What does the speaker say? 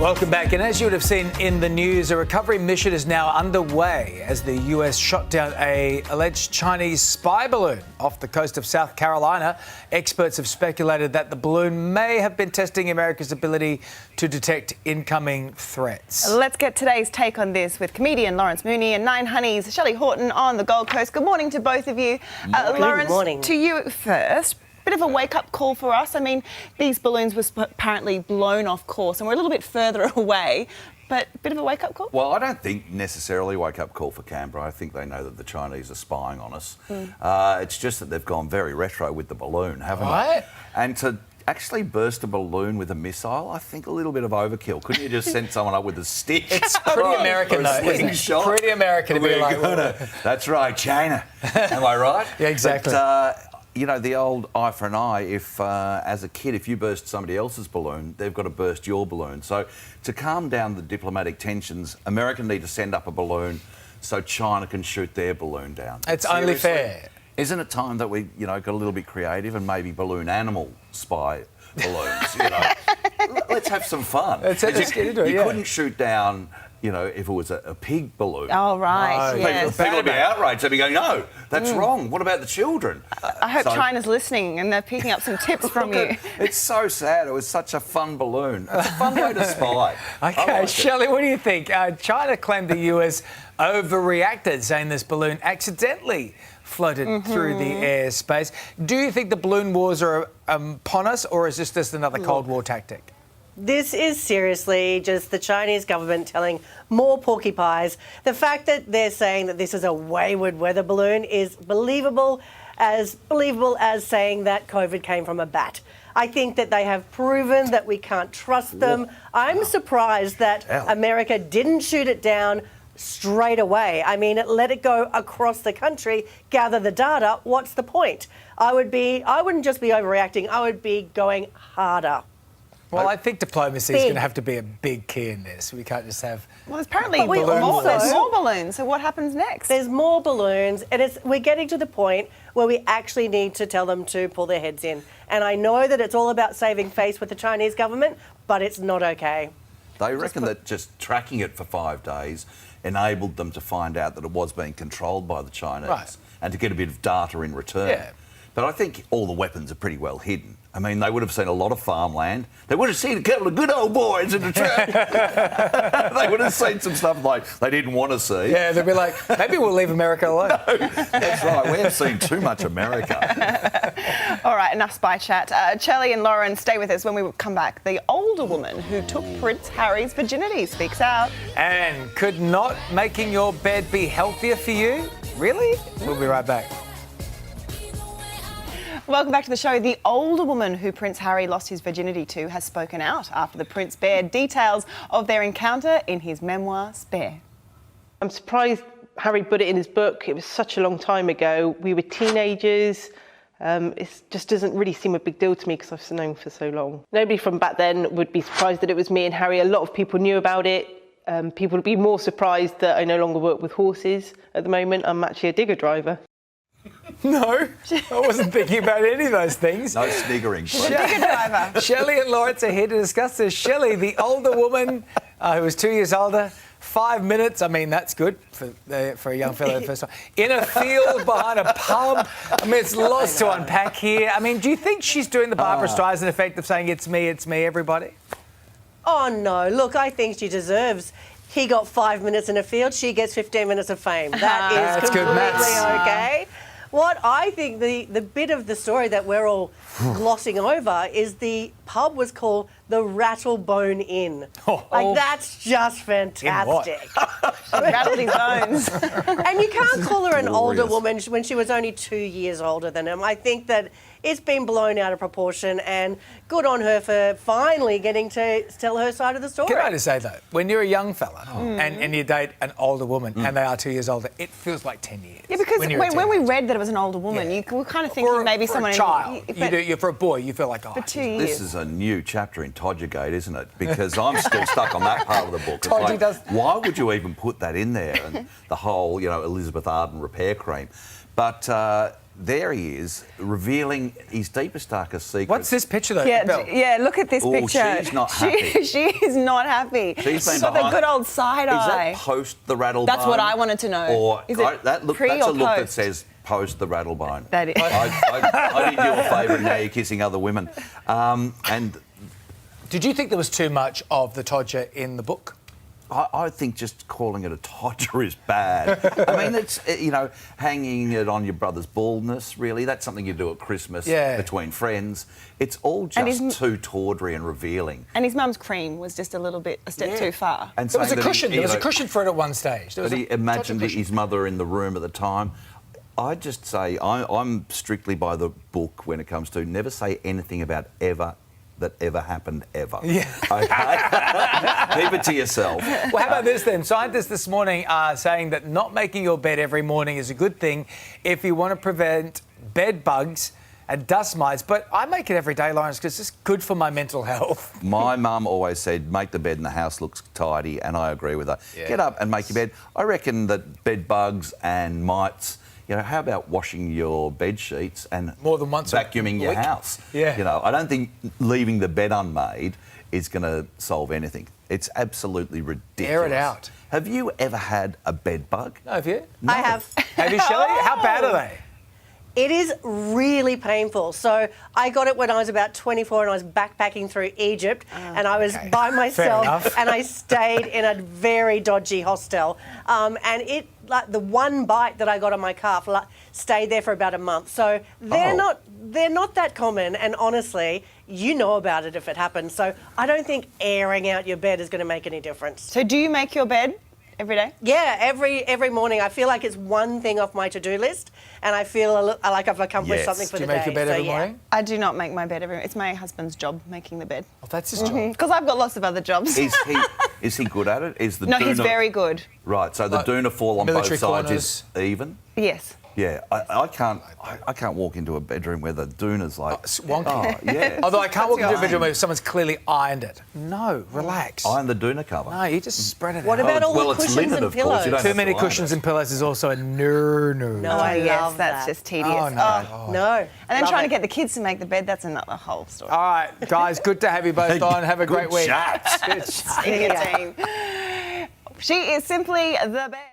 Welcome back. And as you would have seen in the news, a recovery mission is now underway as the US shot down an alleged Chinese spy balloon off the coast of South Carolina. Experts have speculated that the balloon may have been testing America's ability to detect incoming threats. Let's get today's take on this with comedian Lawrence Mooney and Nine Honey's Shelley Horton on the Gold Coast. Good morning to both of you. Lawrence, morning. To you first. Bit of a wake-up call for us. I mean, these balloons were apparently blown off course and we're a little bit further away, but a bit of a wake-up call? Well, I don't think necessarily wake-up call for Canberra. I think they know that the Chinese are spying on us. It's just that they've gone very retro with the balloon, haven't they? And to actually burst a balloon with a missile, I think a little bit of overkill. Couldn't you just send someone up with a stick? It's pretty American, though, isn't it? Pretty American to be like... That's right, China. Am I right? Yeah, exactly. But, you know, the old eye for an eye, if, as a kid, if you burst somebody else's balloon, they've got to burst your balloon. So to calm down the diplomatic tensions, America need to send up a balloon so China can shoot their balloon down. It's only fair. Isn't it time that we, you know, got a little bit creative and maybe balloon animal spy balloons, you know? Let's have some fun. Let's get into it, You couldn't shoot down... You know, if it was a pig balloon. Oh, right, yes. People would be outraged. They'd be going, no, that's wrong. What about the children? I hope China's listening and they're picking up some tips from you. It's so sad. It was such a fun balloon. It's a fun way to spy. OK, Shelley, what do you think? China claimed the US overreacted, saying this balloon accidentally floated through the airspace. Do you think the balloon wars are upon us, or is this just another Cold War tactic? This is seriously just the Chinese government telling more porcupines. The fact that they're saying that this is a wayward weather balloon is believable as saying that COVID came from a bat. I think that they have proven that we can't trust them. I'm surprised that America didn't shoot it down straight away. I mean, let it go across the country, gather the data. What's the point? I wouldn't just be overreacting. I would be going harder. Well, I think diplomacy is going to have to be a big key in this. We can't just have... Well, there's apparently more balloons, so what happens next? There's more balloons, and we're getting to the point where we actually need to tell them to pull their heads in. And I know that it's all about saving face with the Chinese government, but it's not okay. They reckon that just tracking it for 5 days enabled them to find out that it was being controlled by the Chinese and to get a bit of data in return. Yeah. But I think all the weapons are pretty well hidden. I mean, they would have seen a lot of farmland. They would have seen a couple of good old boys in the trap. They would have seen some stuff like they didn't want to see. Yeah, they'd be like, maybe we'll leave America alone. No, that's right. We have seen too much America. All right, enough spy chat. Shelley and Lauren, stay with us when we come back. The older woman who took Prince Harry's virginity speaks out. And could not making your bed be healthier for you? Really? We'll be right back. Welcome back to the show. The older woman who Prince Harry lost his virginity to has spoken out after the Prince bared details of their encounter in his memoir, Spare. I'm surprised Harry put it in his book. It was such a long time ago. We were teenagers. It just doesn't really seem a big deal to me because I've known for so long. Nobody from back then would be surprised that it was me and Harry. A lot of people knew about it. People would be more surprised that I no longer work with horses at the moment. I'm actually a digger driver. No, I wasn't thinking about any of those things. No sniggering. Digger driver. Shelley and Lawrence are here to discuss this. Shelley, the older woman who was 2 years older, 5 minutes. I mean, that's good for a young fellow the first time. In a field behind a pub. I mean, it's lots to unpack here. I mean, do you think she's doing the Barbara Streisand effect of saying, it's me, everybody? Oh, no. Look, I think she deserves... He got 5 minutes in a field, she gets 15 minutes of fame. That is completely okay. What I think the bit of the story that we're all glossing over is the pub was called the Rattlebone Inn. Like, that's just fantastic. Rattled his bones. And you can't call her an older woman when she was only 2 years older than him. I think that it's been blown out of proportion, and good on her for finally getting to tell her side of the story. Can I just say, though, when you're a young fella and you date an older woman and they are 2 years older, it feels like 10 years. Yeah, because when we read that it was an older woman, you were kind of thinking maybe someone... For a child, for a boy, you feel like, oh... For 2 years. This is a new chapter in Todgergate, isn't it? Because I'm still stuck on that part of the book. It's like, why would you even put that in there? And the whole, you know, Elizabeth Arden repair cream. But there he is, revealing his deepest, darkest secret. What's this picture, though? Yeah, Belle? yeah. Look at this Oh, picture. she's not happy. She is not happy. She's been got the behind- good old side Is eye. that post the rattlebone? That's what I wanted to know. Or Is it that look? pre That's or a look that post? says post the rattlebone. That is. I did you a favour, and now you're kissing other women. And Did you think there was too much of the Todger in the book? I think just calling it a Todger is bad. I mean, it's, hanging it on your brother's baldness, really. That's something you do at Christmas between friends. It's all just too tawdry and revealing. And his mum's cream was just a step too far. And There was a saying that cushion. There was a cushion for it at one stage. But he imagined his mother in the room at the time. I'd just say I'm strictly by the book when it comes to never say anything about that ever happened ever. Yeah. Okay? Keep it to yourself. Well, how about this then? Scientists this morning are saying that not making your bed every morning is a good thing if you want to prevent bed bugs and dust mites. But I make it every day, Lawrence, because it's good for my mental health. My mum always said, make the bed and the house looks tidy, and I agree with her. Yeah. Get up and make your bed. I reckon that bed bugs and mites, how about washing your bed sheets and More than once a vacuuming your week. house? Yeah. I don't think leaving the bed unmade is going to solve anything. It's absolutely ridiculous. Air it out. Have you ever had a bed bug? No, have you? I have. Have you, Shelley? How bad are they? It is really painful. So I got it when I was about 24 and I was backpacking through Egypt and I was by myself enough. and I stayed in a very dodgy hostel. And it, like the one bite that I got on my calf, stayed there for about a month. So they're not that common. And honestly, you know about it if it happens. So I don't think airing out your bed is going to make any difference. So do you make your bed every day? Yeah, every morning. I feel like it's one thing off my to-do list, and I feel like I've accomplished Yes. something for Do you the day. make your bed So, every yeah. morning? I do not make my bed every. It's my husband's job making the bed. Oh, that's his job. Because I've got lots of other jobs. Is he good at it? Is the No, he's doona- very good. Right, so the Like doona fall on both military sides corners. is even? Yes. Yeah, I can't walk into a bedroom where the doona's like... It's wonky. Oh, yeah. Although I can't walk into a That's bedroom where someone's clearly ironed it. No, relax. Iron the doona cover. No, you just spread it What out. about all well, the it's cushions linen, and of course. pillows? You don't Too have many to iron cushions it. and pillows is also a no. No, Oh, I yes, love that's that. just tedious. Oh, no. Oh. No. And then Love trying it. to get the kids to make the bed, that's another whole story. All right, guys, good to have you both on. Have a great Good week. chat. Good Senior team. She is simply the best.